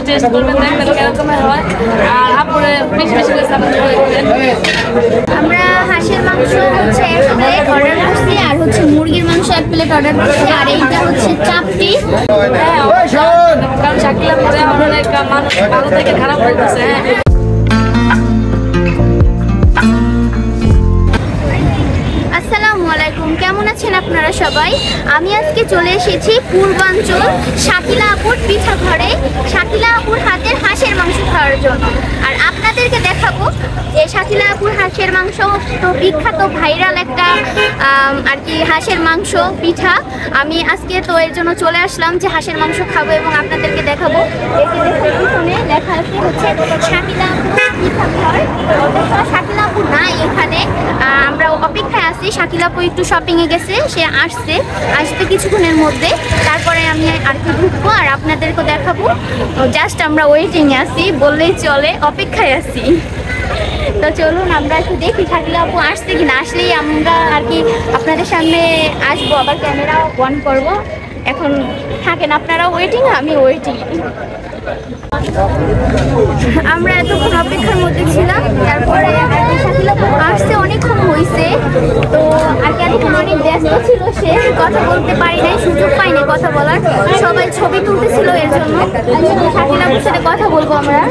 Test করবেন, দেখবেন কিরকম হয়। আর আপুরে বেশি বেশি করে সাপোর্ট করবেন। আমরা হাঁসের মাংস হচ্ছে 1 প্লেট অর্ডার করছি, আর হচ্ছে মুরগির মাংস 1 প্লেট অর্ডার করছি, আর এইটা হচ্ছে চাপটি। হ্যাঁ, কারণ শাকিলা পরে অনেক মানুষ ভালো থেকে খারাপ বলতেছে। হ্যাঁ, আসসালামু আলাইকুম, কেমন আছেন আপনারা সবাই? আমি আজকে চলে এসেছি পূর্বাঞ্চল শাকিলা আপুর পিঠা ঘরে, শাকিলা আপুর হাতের হাঁসের মাংস খাওয়ার জন্য। আর আপনাদেরকে দেখাবো যে শাকিলা আপুর হাঁসের মাংস তো বিখ্যাত ভাইরাল একটা আর কি হাঁসের মাংস পিঠা। আমি আজকে তো এর জন্য চলে আসলাম যে হাঁসের মাংস খাবো এবং আপনাদেরকে দেখাবো। এখানে লেখা আছে হচ্ছে শাকিলা আপুর পিঠা ঘর। শাকিলা আপু নাই এখানে, আমরা অপেক্ষায় আছি। শাকিলা আপু একটু শপিংয়ে গেছে, সে আসতে কিছুক্ষণের মধ্যে, তারপরে আমি আর কি ঢুকবো আর আপনাদেরকে দেখাবো। জাস্ট আমরা ওয়েটিংয়ে আছি বললেই চলে, অপেক্ষায় আছি। তো চলুন আমরা একটু দেখি শাকিলা আপু আসছে কিনা। আসলেই আমরা আর কি আপনাদের সামনে আসবো, আবার ক্যামেরা অন করবো। এখন থাকেন আপনারা ওয়েটিং, আমি ওয়েটিং। আমরা এতক্ষণ অপেক্ষার মধ্যে ছিলাম, তারপরে শাকিলা আপু আসছে, অনেকক্ষণ হয়েছে। তো আর কি এতক্ষণ অনেক ব্যস্ত ছিল, সে কথা বলতে পারি নাই, সুযোগ পাইনি কথা বলার। সবাই ছবি তুলতেছিল, এর জন্য শাকিলা আপুর সাথে কথা বলবো আমরা।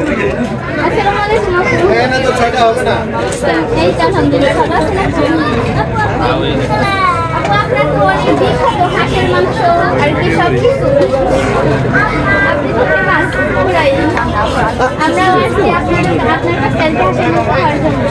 আসসালামু আলাইকুম আপু। এই তো আলহামদুলিল্লাহ ভালো আছেন আপু? আপু আপনার তো অনেক বিখ্যাত হাঁসের মাংস আর কি সব কিছু, আপনি তো ফেমাস পুরাই। আমরা আসছি আপনার কাছে হাঁসের মাংস খাওয়ার জন্য।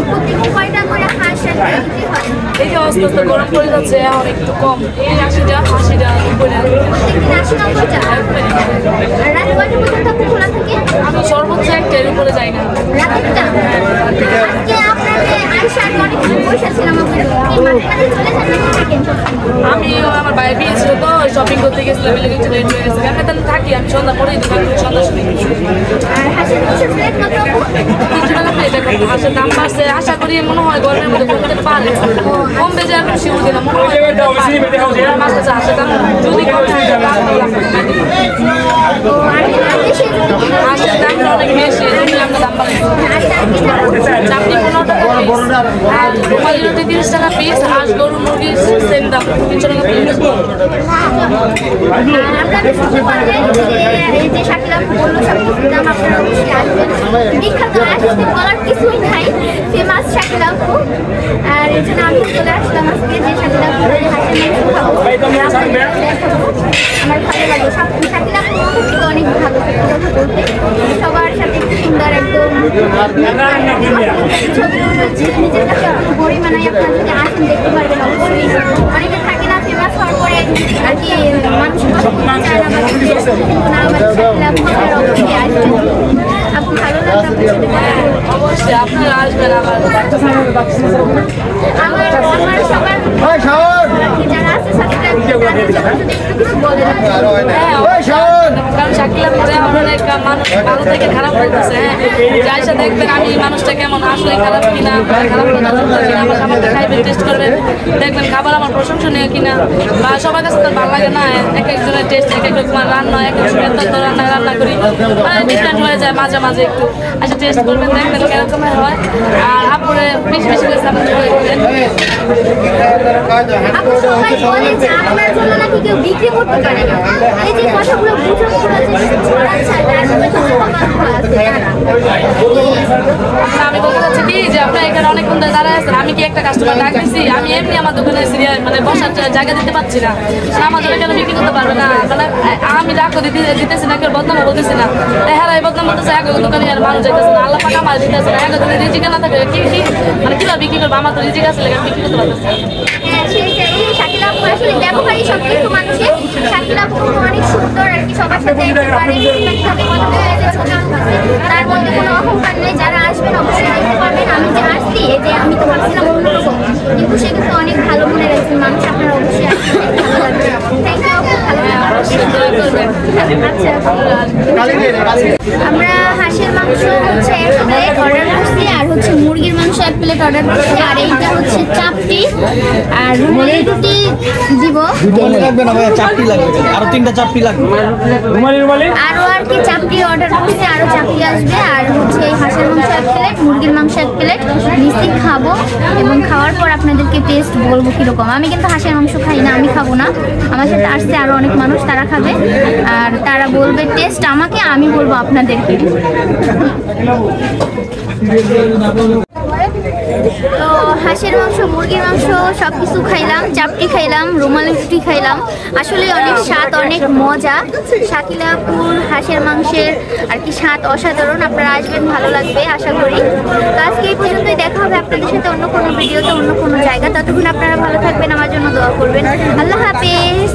প্রতিদিন কয়টা করে হাঁস বিক্রি হয়? এই যে আস্তে আস্তে গরম পড়ে যাচ্ছে, এখন একটু কম, এই 80টা 80টা উপরে। প্রত্যেকদিন 80-90টা। আর রাত কয়টা পর্যন্ত আপনি খোলা থাকে? আমি সর্বোচ্চ একটার উপরে যাই না। রাতেরটা? আজকে আপনার আয়সার অনেকক্ষণ বসেছিলাম, আপনার কি মাঝে মাঝে চলে যান নাকি থাকেন? আমি আমার বাইরে বিয়ে ছিল তো শপিং করতে গেছিলাম, মিলে কিছু লেট হয়ে গেছে। আমি তাহলে থাকি, আমি সন্ধ্যা পরেই তো থাকি, সন্ধ্যা শুনি। আর হাঁসের মাংসের প্লেট কত আপু? 300 টাকা প্লেট। এখন হাঁসের দাম বাড়ছে, আশা করি মনে হয় গরমের মধ্যে কমতে পারে। কমবে যে আমি শিউর দিলাম, মনে হয় আমার কাছে হাঁসের দাম যদি কমে হাঁসের দামটা অনেক বেশি, আমরা দাম বাড়াই। চাপটি 15 টাকা পিস, আর রুমালি রুটি 30 টাকা পিস, হাঁস গরু মুরগি সেম দাম 300 টাকা পিস। আমরা শুনতে পারলেন যে এই যে শাকিলা আপু বললো সব কিছুর দাম আপনারা অবশ্যই আসবেন। বিখ্যাত আসতে বলার কিছুই নাই, ফেমাস শাকিলা আপু। আর এই জন্য আমি চলে আসলাম আজকে যে শাকিলা আপু হাঁসের মাংস খাবো, আমার ভালো লাগলো। শাকিলা আপু অনেক ভালো কথা বলতে, সবার সাথে একটু সুন্দর একদম ছবি নিজের কাছে একটু বড়ি বানাই। আপনারা যদি আসেন দেখতে পারবেন অবশ্যই। অনেকে থাকে না ফেমাস হওয়ার পরে আর কি মানুষ কথা বলতে চায় না, কিন্তু না আমার শাকিলা আপু অবশ্যই আসবেন। আপনি ভালো লাগবে অবশ্যই আপনারা আসবেন। আমার সবার যারা আছে সাবস্ক্রাইব তাদের জন্য যদি একটু কিছু বলেন। কারণ শাকিলা পরে অনেক মানুষ ভালো থেকে খারাপ বলতেছে। হ্যাঁ, যাই সাথে দেখবেন আমি মানুষটা কেমন, আসলে খারাপ কিনা, খারাপ কিনা আমার খাবারটা খাইবেন, টেস্ট করবেন, দেখবেন খাবার আমার প্রশংসনীয় কিনা। বা সবার কাছে তো ভালো লাগে না, এক একজনের টেস্ট এক এক রকম রান্না, এক এক সময় তো রান্না করি, মানে ডিফারেন্ট হয়ে যায় মাঝে মাঝে একটু। আচ্ছা টেস্ট করবেন, দেখবেন কিরকম হয়। আর আপুরে বেশি বেশি করে সাপোর্ট করবেন। আপু সবাই বলে যে আপনার জন্য নাকি কেউ বিক্রি করতে পারে না, এই যে কথাগুলো বুঝে আমি বলতে চাচ্ছি কি যে আপনার এখানে অনেকক্ষণ ধরে দাঁড়ায় আছেন, আমি কি একটা কাস্টমার ডাক দিচ্ছি? আমি এমনি আমার দোকানে সিরিয়াল মানে বসার জায়গা দিতে পারছি না, আমার দোকানে কেন বিক্রি করতে পারবে না? মানে আমি ডাকও দিতেছি না, কেউ বদনাম বলতেছি না, হ্যাঁ এই বদনাম বলতেছে, এক দোকানে আর মানুষ যাইতেছে না, আল্লাহ পাকা আমার দিতেছে না, এক যদি রিজিক না থাকে কি মানে কিভাবে বিক্রি করবো? আমার তো রিজিক আছে, বিক্রি করতে পারতেছি। শাকিলা আপু আসলে ব্যবহারই সব কিছু মানুষের। শাকিলা আপু অনেক সুন্দর আর কি, সবার সাথে তার মধ্যে কোনো অহংকার নেই। যারা আসবেন অবশ্যই দেখতে পারবেন। আমি যে আসছি এই যে আমি তো ভাবছিলাম অন্যরকম, কিন্তু সে কিন্তু অনেক ভালো মনের একজন মানুষ। আপনারা অবশ্যই আসবেন, ভালো লাগবে। থ্যাংক ইউ, ভালো লাগবে। আচ্ছা আমরা হাঁসের মাংস হচ্ছে 1 প্লেট অর্ডার করছি, আর হচ্ছে মুরগির মাংস 1 প্লেট অর্ডার করছি, আর এইটা হচ্ছে চাপটি আর রুমালি রুটি দিব। লাগবে না ভাইয়া, চাপটি লাগবে, আরো 3টা চাপটি লাগবে। আরো আর কি চাপটি অর্ডার করছি, আরো চাপটি আসবে। আর হচ্ছে এই হাঁসের মাংস 1 প্লেট, মুরগির মাংস 1 প্লেট মিশিয়ে খাবো, এবং খাওয়ার পর আপনাদেরকে টেস্ট বলবো কিরকম। আমি কিন্তু হাঁসের মাংস খাই না, আমি খাবো না, আমার সাথে আসছে আরো অনেক মানুষ, তারা খাবে আর তারা বলবে টেস্ট আমাকে, আমি বলবো আপনাদেরকে। তো হাঁসের মাংস, মুরগির মাংস সব কিছু খাইলাম, চাপটি খাইলাম, রুমালি রুটি খাইলাম। আসলে অনেক স্বাদ, অনেক মজা। শাকিলাপুর হাঁসের মাংসের আর কি স্বাদ অসাধারণ। আপনারা আসবেন, ভালো লাগবে আশা করি। তো আজকে এই পর্যন্তই, দেখা হবে আপনাদের সাথে অন্য কোনো ভিডিওতে, অন্য কোনো জায়গা। ততক্ষণ আপনারা ভালো থাকবেন, আমার জন্য দোয়া করবেন। আল্লাহ হাফেজ।